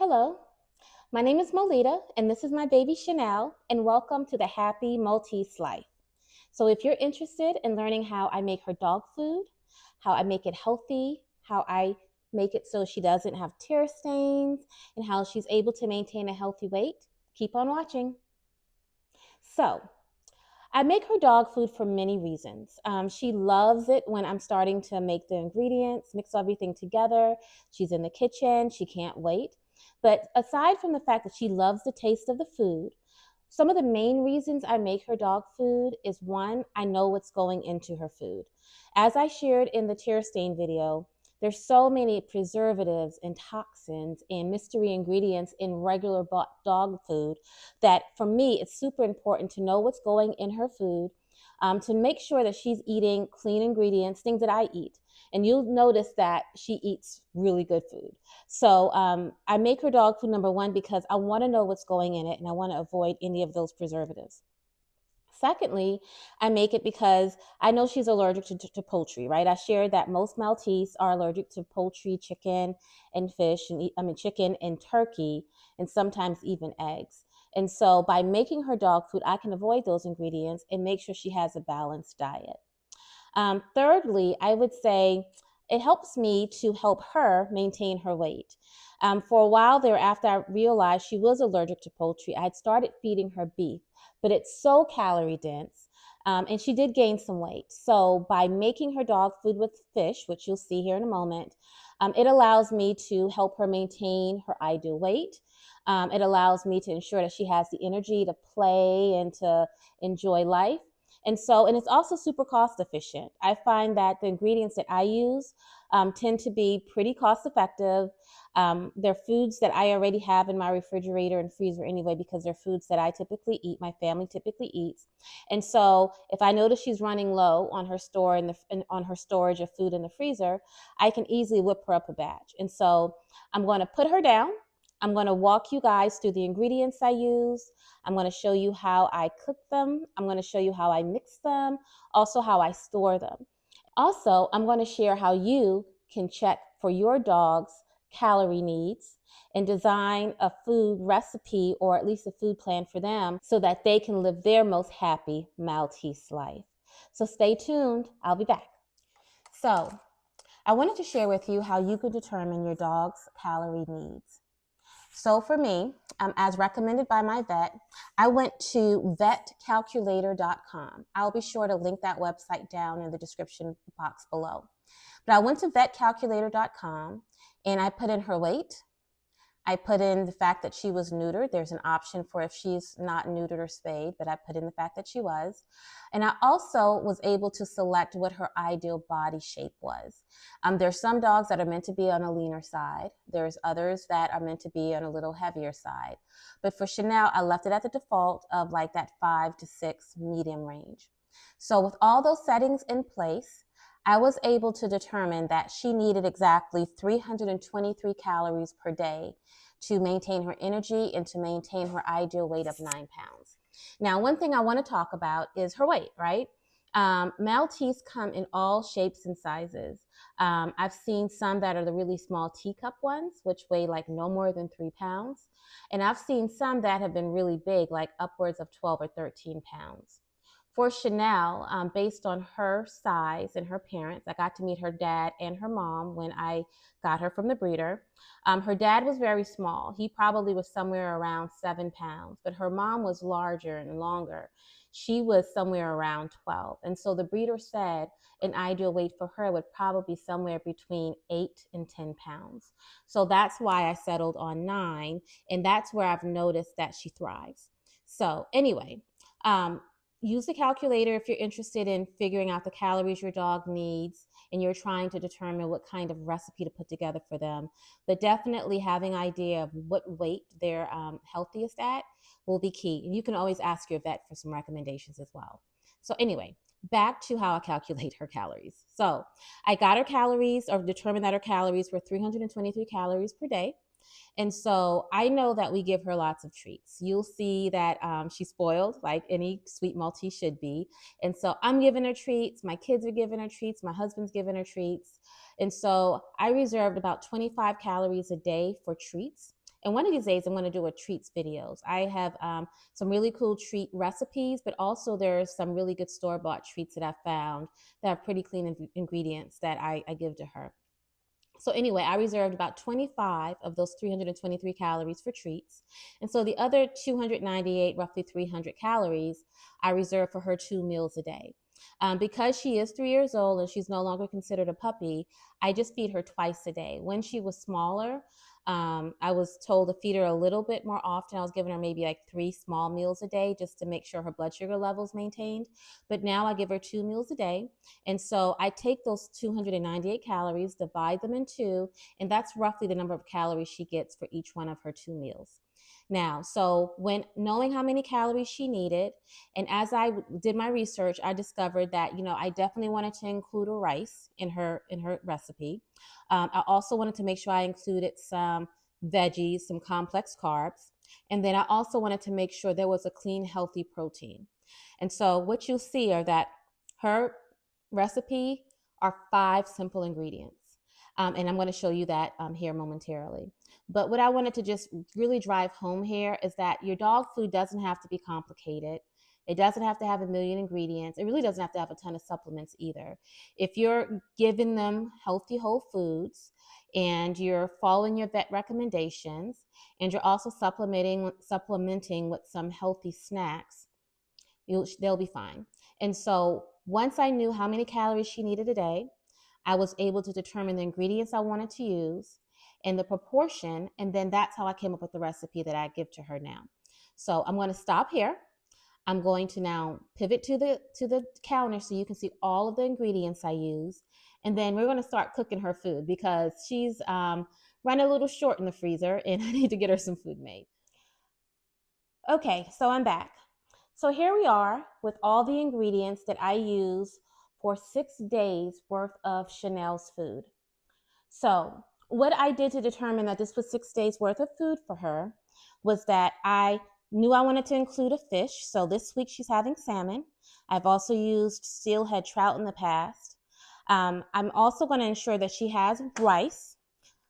Hello, my name is Molita, and this is my baby Chanel, and welcome to the Happy Maltese Life. So, if you're interested in learning how I make her dog food, how I make it healthy, how I make it so she doesn't have tear stains, and how she's able to maintain a healthy weight, keep on watching. So, I make her dog food for many reasons. She loves it when I'm starting to make the ingredients, mix everything together. She's in the kitchen, she can't wait. But aside from the fact that she loves the taste of the food, some of the main reasons I make her dog food is one, I know what's going into her food. As I shared in the tear stain video, there's so many preservatives and toxins and mystery ingredients in regular dog food that for me, it's super important to know what's going in her food, to make sure that she's eating clean ingredients, things that I eat. And you'll notice that she eats really good food. So I make her dog food, number one, because I want to know what's going in it and I want to avoid any of those preservatives. Secondly, I make it because I know she's allergic to poultry, right? I shared that most Maltese are allergic to poultry, chicken, and fish, and chicken and turkey, and sometimes even eggs. And so by making her dog food, I can avoid those ingredients and make sure she has a balanced diet. Thirdly, I would say it helps me to help her maintain her weight. For a while there, after I realized she was allergic to poultry, I had started feeding her beef, but it's so calorie dense. And she did gain some weight. So by making her dog food with fish, which you'll see here in a moment, it allows me to help her maintain her ideal weight. It allows me to ensure that she has the energy to play and to enjoy life. And it's also super cost efficient. I find that the ingredients that I use tend to be pretty cost effective. They're foods that I already have in my refrigerator and freezer anyway, because they're foods that I typically eat, my family typically eats. And so if I notice she's running low on her on her storage of food in the freezer, I can easily whip her up a batch. And so I'm going to put her down. I'm going to walk you guys through the ingredients I use. I'm going to show you how I cook them. I'm going to show you how I mix them, also how I store them. Also, I'm going to share how you can check for your dog's calorie needs and design a food recipe or at least a food plan for them so that they can live their most happy Maltese life. So stay tuned. I'll be back. So I wanted to share with you how you could determine your dog's calorie needs. So for me, as recommended by my vet, I went to vetcalculator.com. I'll be sure to link that website down in the description box below. But I went to vetcalculator.com and I put in her weight. I put in the fact that she was neutered. There's an option for if she's not neutered or spayed, but I put in the fact that she was. And I also was able to select what her ideal body shape was. There's some dogs that are meant to be on a leaner side. There's others that are meant to be on a little heavier side. But for Chanel, I left it at the default of like that 5 to 6 medium range. So with all those settings in place, I was able to determine that she needed exactly 323 calories per day to maintain her energy and to maintain her ideal weight of 9 pounds. Now, one thing I want to talk about is her weight, right? Maltese come in all shapes and sizes. I've seen some that are the really small teacup ones, which weigh like no more than 3 pounds. And I've seen some that have been really big, like upwards of 12 or 13 pounds. For Chanel, based on her size and her parents, I got to meet her dad and her mom when I got her from the breeder. Her dad was very small. He probably was somewhere around 7 pounds, but her mom was larger and longer. She was somewhere around 12. And so the breeder said an ideal weight for her would probably be somewhere between 8 and 10 pounds. So that's why I settled on 9. And that's where I've noticed that she thrives. So anyway, use the calculator if you're interested in figuring out the calories your dog needs and you're trying to determine what kind of recipe to put together for them. But definitely having an idea of what weight they're healthiest at will be key. And you can always ask your vet for some recommendations as well. So anyway, back to how I calculate her calories. So I got her calories, or determined that her calories were 323 calories per day. And so I know that we give her lots of treats. You'll see that she's spoiled like any sweet Maltese should be. And so I'm giving her treats. My kids are giving her treats. My husband's giving her treats. And so I reserved about 25 calories a day for treats. And one of these days, I'm going to do a treats videos. I have some really cool treat recipes, but also there's some really good store-bought treats that I found that have pretty clean ingredients that I give to her. So anyway, I reserved about 25 of those 323 calories for treats. And so the other 298, roughly 300 calories, I reserved for her 2 meals a day. Because she is 3 years old and she's no longer considered a puppy, I just feed her twice a day. When she was smaller, I was told to feed her a little bit more often. I was giving her maybe like 3 small meals a day just to make sure her blood sugar levels maintained. But now I give her 2 meals a day. And so I take those 298 calories, divide them in two, and that's roughly the number of calories she gets for each one of her 2 meals. Now, so when knowing how many calories she needed, and as I did my research, I discovered that I definitely wanted to include a rice in her recipe. I also wanted to make sure I included some veggies, some complex carbs, and then I also wanted to make sure there was a clean, healthy protein. And so what you'll see are that her recipe are 5 simple ingredients. And I'm going to show you that here momentarily. But what I wanted to just really drive home here is that your dog food doesn't have to be complicated. It doesn't have to have a million ingredients. It really doesn't have to have a ton of supplements either. If you're giving them healthy whole foods and you're following your vet recommendations and you're also supplementing with some healthy snacks, they'll be fine. And so once I knew how many calories she needed a day, I was able to determine the ingredients I wanted to use and the proportion, and then that's how I came up with the recipe that I give to her now. So I'm going to stop here. I'm going to now pivot to the counter so you can see all of the ingredients I use, and then we're going to start cooking her food because she's running a little short in the freezer, and I need to get her some food made. Okay, so I'm back. So here we are with all the ingredients that I use for 6 days worth of Chanel's food. So what I did to determine that this was 6 days worth of food for her was that I knew I wanted to include a fish. So this week she's having salmon. I've also used steelhead trout in the past. I'm also going to ensure that she has rice.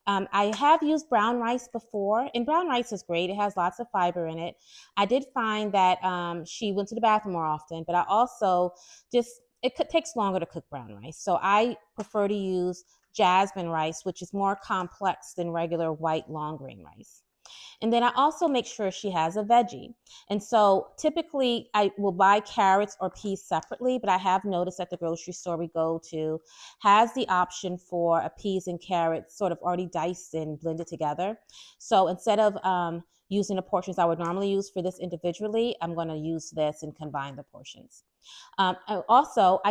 I have used brown rice before, and brown rice is great. It has lots of fiber in it. I did find that she went to the bathroom more often, but I also takes longer to cook brown rice. So I prefer to use jasmine rice, which is more complex than regular white long grain rice. And then I also make sure she has a veggie. And so typically I will buy carrots or peas separately, but I have noticed that the grocery store we go to has the option for a peas and carrots sort of already diced and blended together. So instead of using the portions I would normally use for this individually, I'm going to use this and combine the portions. I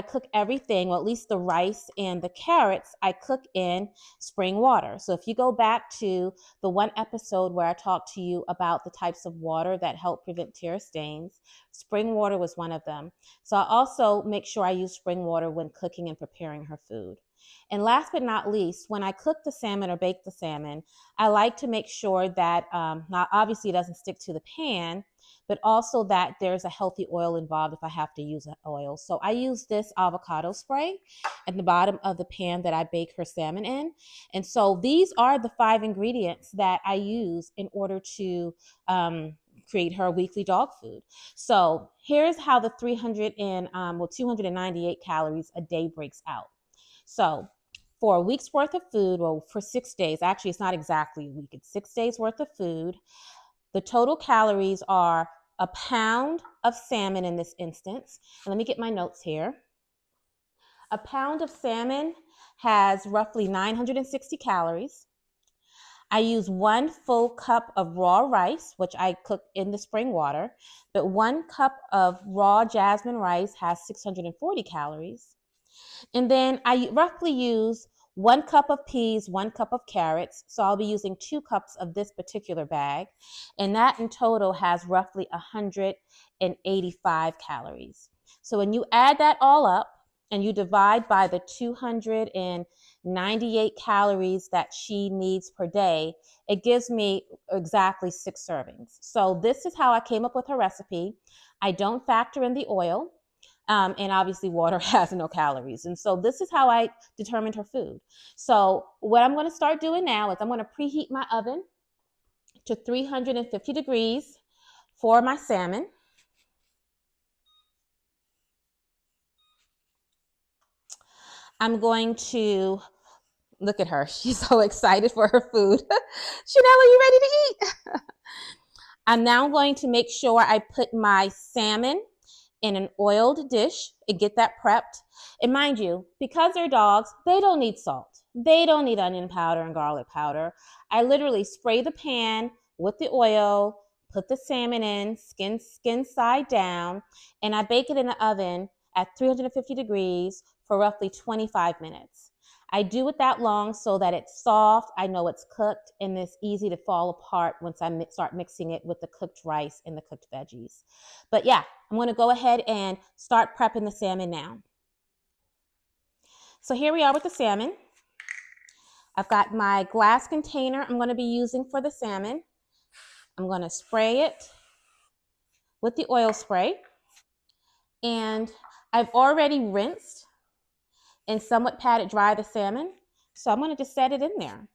cook everything, well, at least the rice and the carrots, I cook in spring water. So if you go back to the one episode where I talked to you about the types of water that help prevent tear stains, spring water was one of them. So I also make sure I use spring water when cooking and preparing her food. And last but not least, when I cook the salmon or bake the salmon, I like to make sure that not obviously it doesn't stick to the pan, but also that there's a healthy oil involved if I have to use an oil. So I use this avocado spray at the bottom of the pan that I bake her salmon in. And so these are the 5 ingredients that I use in order to create her weekly dog food. So here's how the 298 calories a day breaks out. So for a week's worth of food, well, for 6 days, actually, it's not exactly a week, it's 6 days worth of food. The total calories are a pound of salmon in this instance. And let me get my notes here. A pound of salmon has roughly 960 calories. I use 1 full cup of raw rice, which I cook in the spring water, but 1 cup of raw jasmine rice has 640 calories. And then I roughly use 1 cup of peas, 1 cup of carrots. So I'll be using 2 cups of this particular bag. And that in total has roughly 185 calories. So when you add that all up and you divide by the 298 calories that she needs per day, it gives me exactly 6 servings. So this is how I came up with her recipe. I don't factor in the oil. And obviously water has no calories. And so this is how I determined her food. So what I'm going to start doing now is I'm going to preheat my oven to 350 degrees for my salmon. I'm going to look at her. She's so excited for her food. Chanel, are you ready to eat? I'm now going to make sure I put my salmon in an oiled dish and get that prepped. And mind you, because they're dogs, they don't need salt. They don't need onion powder and garlic powder. I literally spray the pan with the oil, put the salmon in, skin side down, and I bake it in the oven at 350 degrees for roughly 25 minutes. I do it that long so that it's soft, I know it's cooked, and it's easy to fall apart once I start mixing it with the cooked rice and the cooked veggies. But yeah, I'm going to go ahead and start prepping the salmon now. So here we are with the salmon. I've got my glass container I'm going to be using for the salmon. I'm going to spray it with the oil spray. And I've already rinsed and somewhat patted dry the salmon. So I'm going to just set it in there.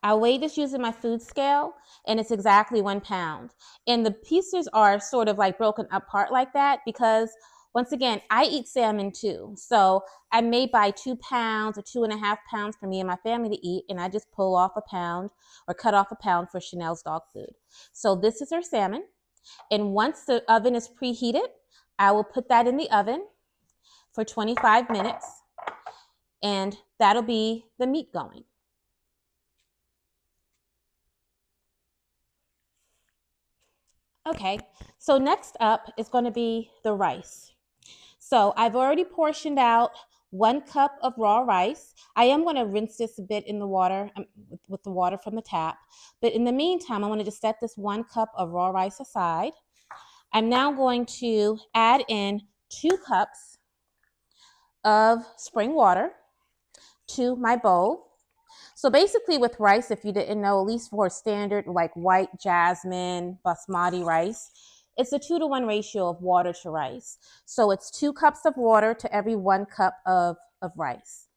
I weigh this using my food scale, and it's exactly 1 pound. And the pieces are sort of like broken apart like that because, once again, I eat salmon too. So I may buy 2 pounds or 2.5 pounds for me and my family to eat, and I just pull off a pound or cut off a pound for Chanel's dog food. So this is her salmon. And once the oven is preheated, I will put that in the oven for 25 minutes, and that'll be the meat going. Okay, so next up is going to be the rice. So I've already portioned out 1 cup of raw rice. I am going to rinse this a bit in the water with the water from the tap. But in the meantime, I want to just set this 1 cup of raw rice aside. I'm now going to add in 2 cups of spring water to my bowl. So basically with rice, if you didn't know, at least for standard like white jasmine, basmati rice, it's a 2-to-1 ratio of water to rice. So it's 2 cups of water to every 1 cup of rice.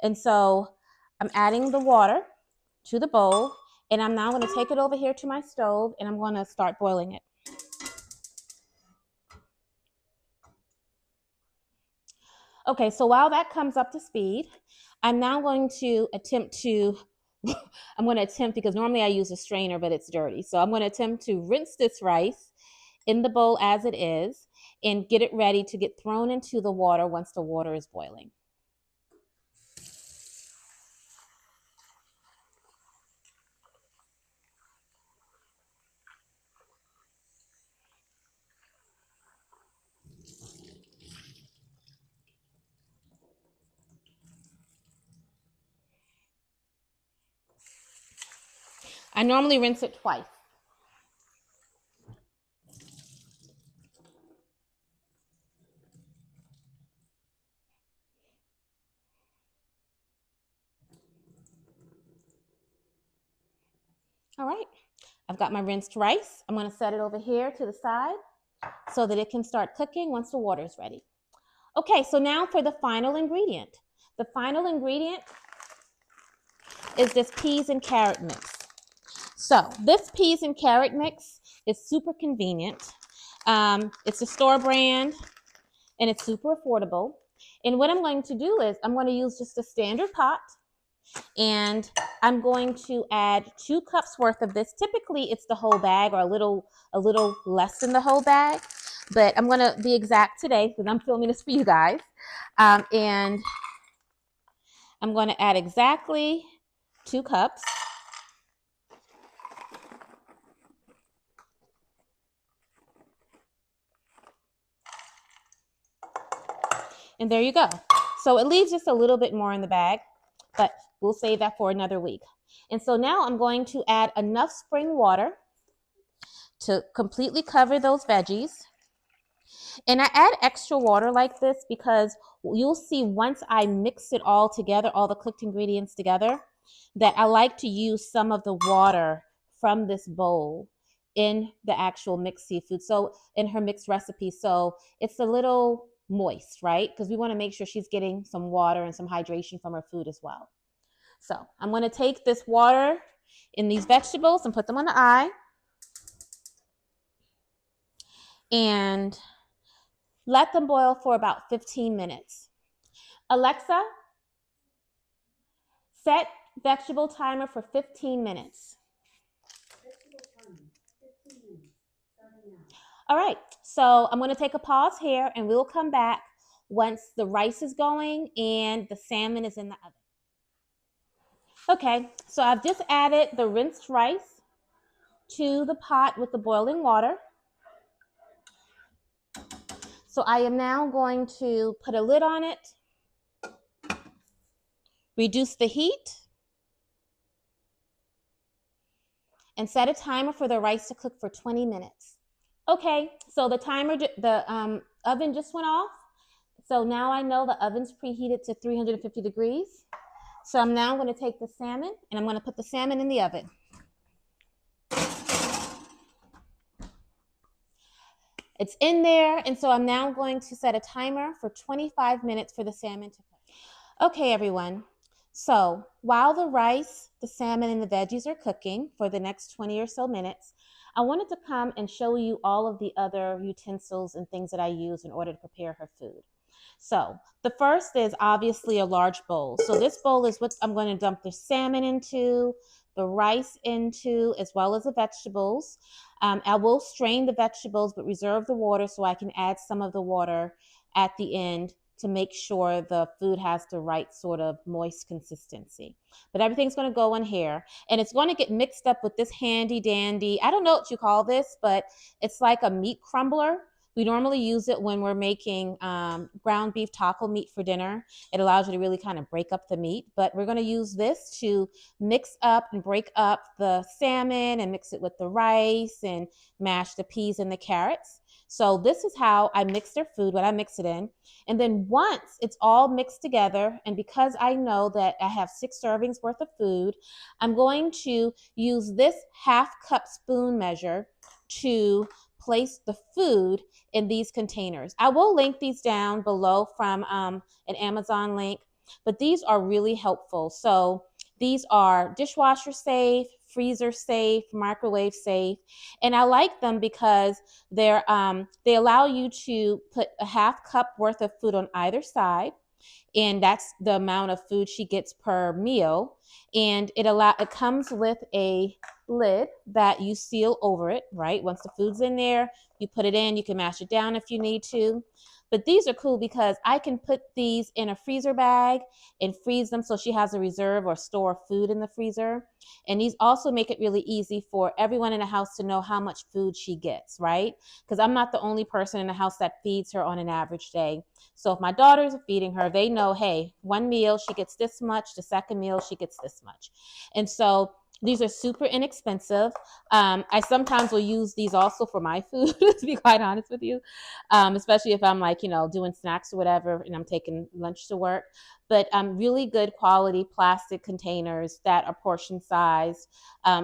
And so I'm adding the water to the bowl, and I'm now going to take it over here to my stove, and I'm going to start boiling it. Okay, so while that comes up to speed, I'm now going to attempt because normally I use a strainer, but it's dirty. So I'm going to attempt to rinse this rice in the bowl as it is and get it ready to get thrown into the water once the water is boiling. I normally rinse it twice. All right, I've got my rinsed rice. I'm going to set it over here to the side so that it can start cooking once the water is ready. Okay, so now for the final ingredient. The final ingredient is this peas and carrot mix. So this peas and carrot mix is super convenient. It's a store brand and it's super affordable. And what I'm going to do is I'm going to use just a standard pot, and I'm going to add 2 cups worth of this. Typically it's the whole bag or a little less than the whole bag, but I'm going to be exact today because I'm filming this for you guys. And I'm going to add exactly 2 cups. And there you go. So it leaves just a little bit more in the bag, but we'll save that for another week. And so now I'm going to add enough spring water to completely cover those veggies. And I add extra water like this because you'll see once I mix it all together, all the cooked ingredients together, that I like to use some of the water from this bowl in the actual mixed seafood. So in her mixed recipe, so it's a little moist, right? Because we want to make sure she's getting some water and some hydration from her food as well. So I'm going to take this water in these vegetables and put them on the eye. And let them boil for about 15 minutes. Alexa, set vegetable timer for 15 minutes. All right, so I'm going to take a pause here and we'll come back once the rice is going and the salmon is in the oven. Okay, so I've just added the rinsed rice to the pot with the boiling water. So I am now going to put a lid on it, reduce the heat, and set a timer for the rice to cook for 20 minutes. Okay, so the oven just went off. So now I know the oven's preheated to 350 degrees. So I'm now going to take the salmon and I'm going to put the salmon in the oven. It's in there, and so I'm now going to set a timer for 25 minutes for the salmon to cook. Okay, everyone. So while the rice, the salmon, and the veggies are cooking for the next 20 or so minutes, I wanted to come and show you all of the other utensils and things that I use in order to prepare her food. So the first is obviously a large bowl. So this bowl is what I'm going to dump the salmon into, the rice into, as well as the vegetables. I will strain the vegetables, but reserve the water so I can add some of the water at the end to make sure the food has the right sort of moist consistency. But everything's going to go in here, and it's going to get mixed up with this handy dandy, I don't know what you call this, but it's like a meat crumbler. We normally use it when we're making ground beef taco meat for dinner. It allows you to really kind of break up the meat, but we're going to use this to mix up and break up the salmon and mix it with the rice and mash the peas and the carrots. So this is how I mix their food, what I mix it in. And then once it's all mixed together, and because I know that I have 6 servings worth of food, I'm going to use this half-cup spoon measure to place the food in these containers. I will link these down below from an Amazon link, but these are really helpful. So these are dishwasher safe, freezer safe, microwave safe, and I like them because they allow you to put a half cup worth of food on either side, and that's the amount of food she gets per meal. And it comes with a lid that you seal over it, right? Once the food's in there, you put it in, you can mash it down if you need to. But these are cool because I can put these in a freezer bag and freeze them so she has a reserve or store of food in the freezer. And these also make it really easy for everyone in the house to know how much food she gets, right? Because I'm not the only person in the house that feeds her on an average day. So if my daughters are feeding her, they know, hey, one meal she gets this much, the second meal she gets this much. And so these are super inexpensive. I sometimes will use these also for my food, to be quite honest with you, especially if I'm like, doing snacks or whatever, and I'm taking lunch to work. But really good quality plastic containers that are portion sized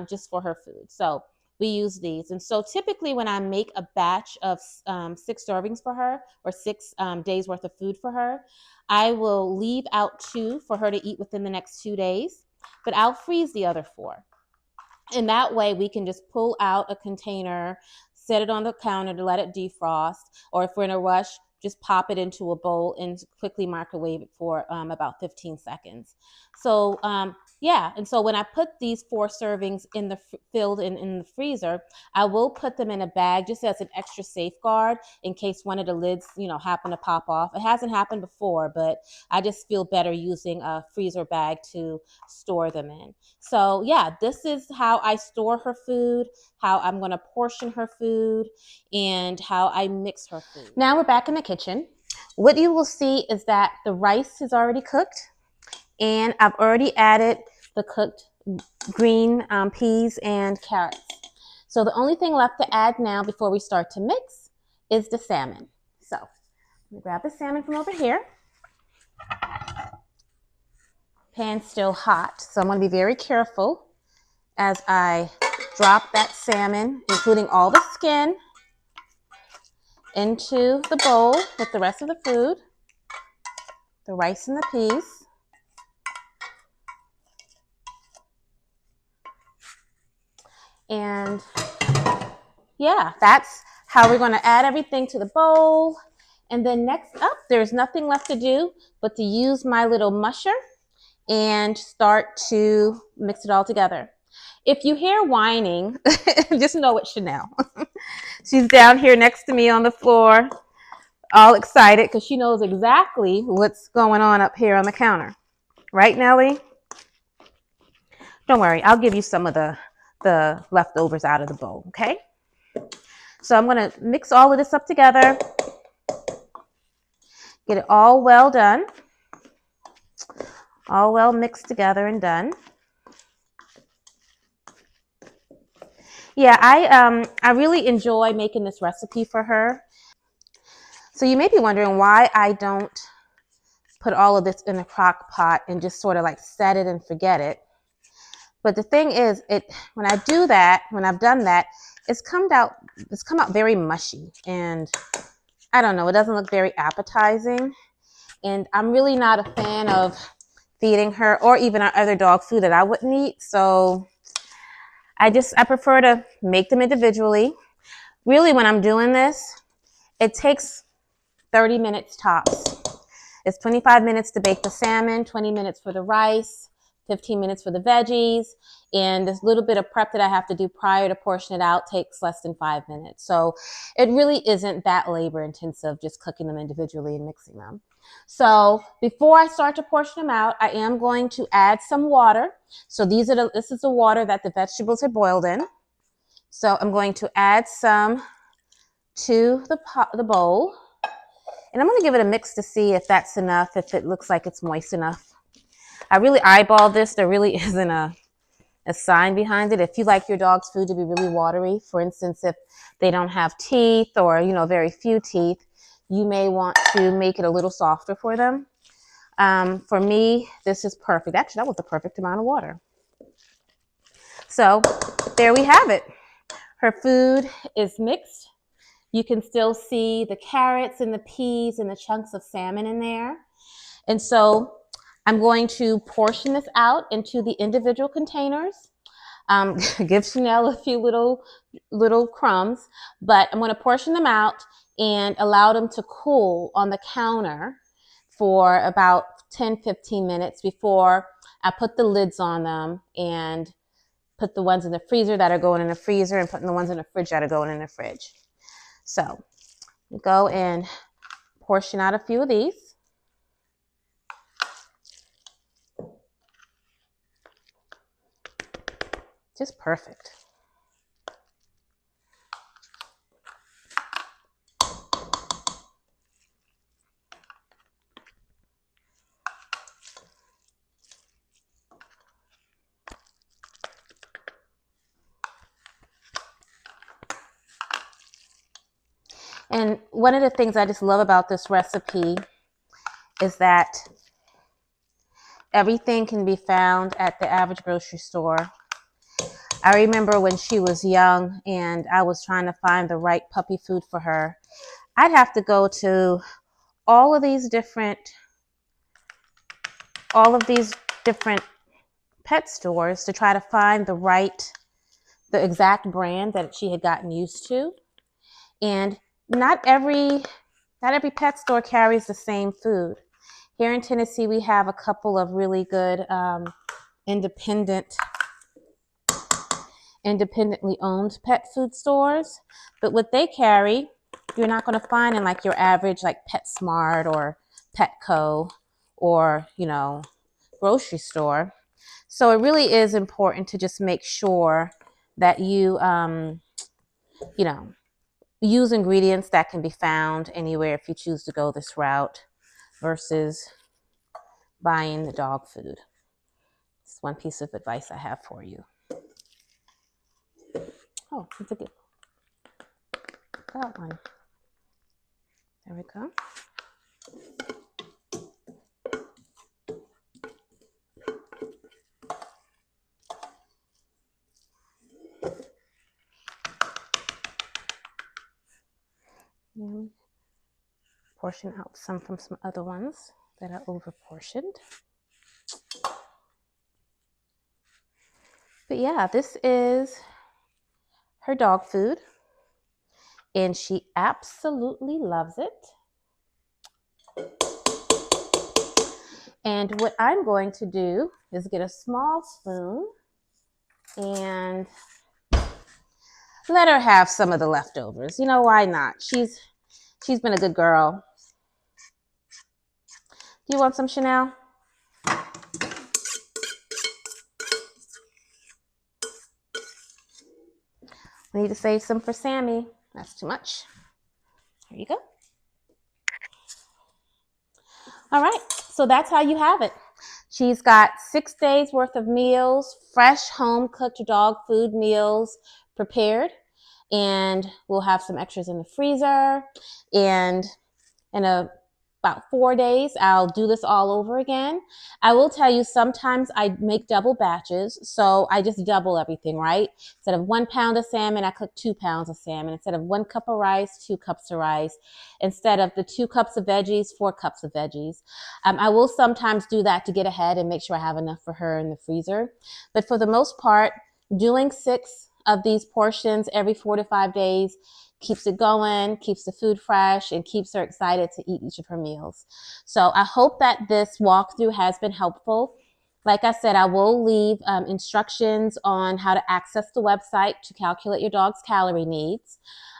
just for her food. So we use these. And so typically when I make a batch of 6 servings for her, or 6 days worth of food for her, I will leave out 2 for her to eat within the next 2 days. But I'll freeze the other 4. And that way we can just pull out a container, set it on the counter to let it defrost, or if we're in a rush, just pop it into a bowl and quickly microwave it for about 15 seconds. So yeah, and so when I put these 4 servings filled in the freezer, I will put them in a bag just as an extra safeguard in case one of the lids, happen to pop off. It hasn't happened before, but I just feel better using a freezer bag to store them in. So yeah, this is how I store her food, how I'm going to portion her food, and how I mix her food. Now we're back in the kitchen. What you will see is that the rice is already cooked, and I've already added the cooked green peas and carrots. So the only thing left to add now before we start to mix is the salmon. So let me grab the salmon from over here. Pan's still hot, so I'm going to be very careful as I drop that salmon, including all the skin, into the bowl with the rest of the food, the rice and the peas. And yeah, that's how we're going to add everything to the bowl. And then next up, there's nothing left to do but to use my little musher and start to mix it all together. If you hear whining, just know it's Chanel. She's down here next to me on the floor, all excited because she knows exactly what's going on up here on the counter. Right, Nellie? Don't worry, I'll give you some of the leftovers out of the bowl, okay? So I'm going to mix all of this up together, get it all well done, all well mixed together and done. Yeah, I really enjoy making this recipe for her. So you may be wondering why I don't put all of this in a crock pot and just sort of like set it and forget it. But the thing is, when I do that, when I've done that, it's come out very mushy, and I don't know, it doesn't look very appetizing. And I'm really not a fan of feeding her or even our other dog food that I wouldn't eat. So I prefer to make them individually. Really, when I'm doing this, it takes 30 minutes tops. It's 25 minutes to bake the salmon, 20 minutes for the rice, 15 minutes for the veggies, and this little bit of prep that I have to do prior to portion it out takes less than 5 minutes. So it really isn't that labor intensive, just cooking them individually and mixing them. So before I start to portion them out, I am going to add some water. So this is the water that the vegetables had boiled in. So I'm going to add some to the bowl. And I'm going to give it a mix to see if that's enough, if it looks like it's moist enough. I really eyeballed this. There really isn't a sign behind it. If you like your dog's food to be really watery, for instance, if they don't have teeth or, very few teeth, you may want to make it a little softer for them. For me, this is perfect. Actually, that was the perfect amount of water. So there we have it. Her food is mixed. You can still see the carrots and the peas and the chunks of salmon in there. And so I'm going to portion this out into the individual containers. Give Chanel a few little crumbs, but I'm going to portion them out and allow them to cool on the counter for about 10-15 minutes before I put the lids on them and put the ones in the freezer that are going in the freezer and putting the ones in the fridge that are going in the fridge. So go and portion out a few of these. Just perfect. And one of the things I just love about this recipe is that everything can be found at the average grocery store. I remember when she was young and I was trying to find the right puppy food for her, I'd have to go to all of these different pet stores to try to find the exact brand that she had gotten used to. And not every pet store carries the same food. Here in Tennessee, we have a couple of really good independently owned pet food stores, but what they carry, you're not going to find in like your average like PetSmart or Petco or, grocery store. So it really is important to just make sure that you, use ingredients that can be found anywhere if you choose to go this route versus buying the dog food. It's one piece of advice I have for you. Oh, it's a good that one. There we go. And portion out some from some other ones that are over portioned. But yeah, this is her dog food, and she absolutely loves it. And what I'm going to do is get a small spoon and let her have some of the leftovers. You know, why not? She's been a good girl. Do you want some, Chanel? We need to save some for Sammy. That's too much. Here you go. All right, so that's how you have it. She's got 6 days worth of meals, fresh home cooked dog food meals prepared, and we'll have some extras in the freezer. And in about 4 days, I'll do this all over again. I will tell you, sometimes I make double batches, so I just double everything, right? Instead of 1 pound of salmon, I cook 2 pounds of salmon. Instead of 1 cup of rice, 2 cups of rice. Instead of the 2 cups of veggies, 4 cups of veggies. I will sometimes do that to get ahead and make sure I have enough for her in the freezer. But for the most part, doing 6 of these portions every 4 to 5 days keeps it going, keeps the food fresh, and keeps her excited to eat each of her meals. So I hope that this walkthrough has been helpful. Like I said, I will leave instructions on how to access the website to calculate your dog's calorie needs.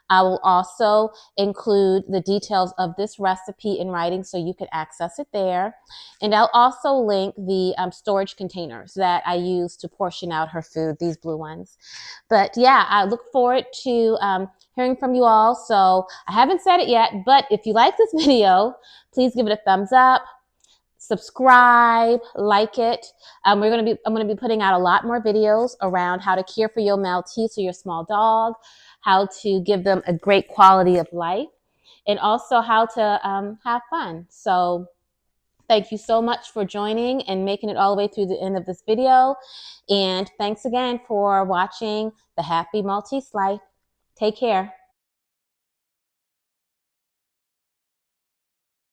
I will also include the details of this recipe in writing so you can access it there. And I'll also link the storage containers that I use to portion out her food, these blue ones. But yeah, I look forward to hearing from you all. So I haven't said it yet, but if you like this video, please give it a thumbs up. Subscribe, like it. I'm going to be putting out a lot more videos around how to care for your Maltese or your small dog, how to give them a great quality of life, and also how to have fun. So thank you so much for joining and making it all the way through the end of this video. And thanks again for watching The Happy Maltese Life. Take care.